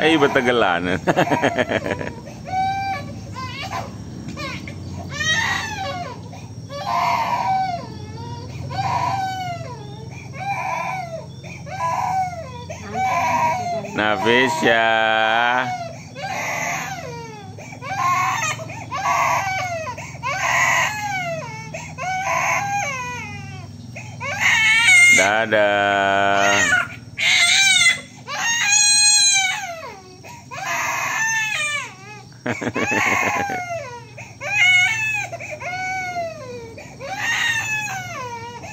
Betegelan. Nafisya. Dadah.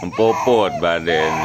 Empopot badan.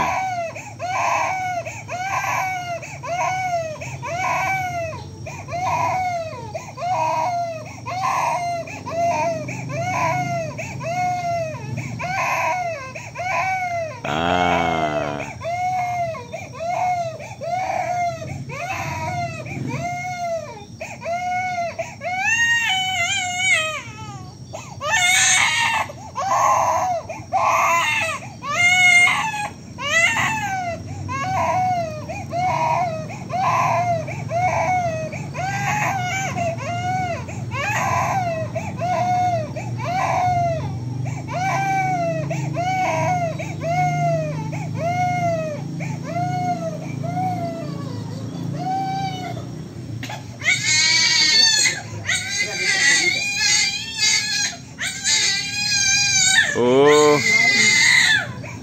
Oh,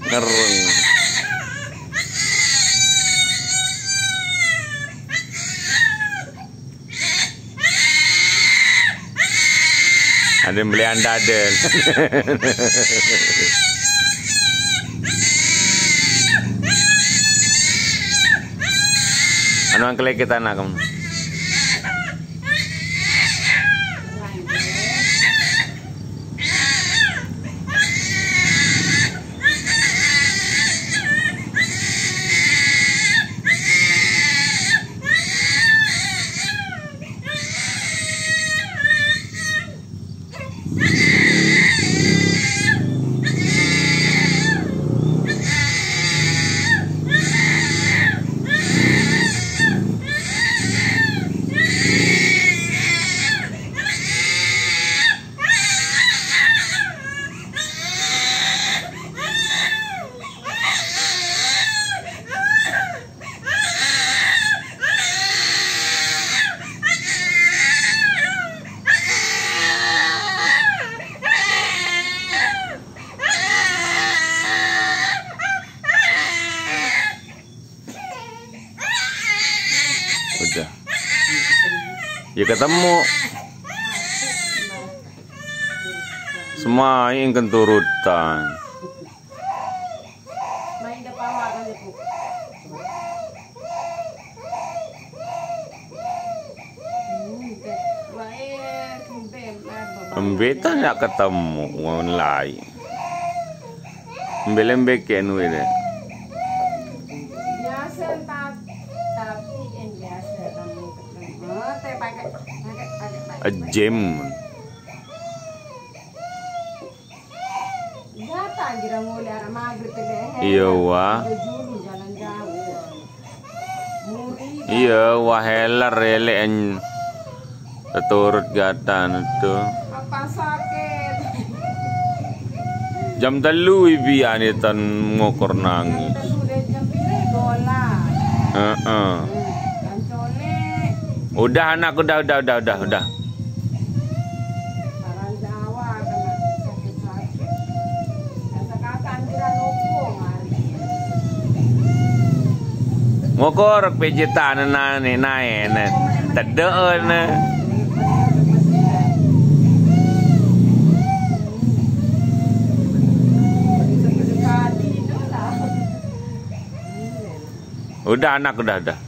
keren. Ada yang beli andaden. Anu angkelek kita nak kamu. Udah. Ya ketemu. Semua yang kenturutan. Ambetan ya ketemu online. Lembek kan wede. Jam. Iya wah. Iya wah heler elek turut gatan itu. Apa sakit? Jam 3 ibian tan ngokor nangis. Udah anak udah. Ngokor pejetan nane naen tedeun. Udah anak udah.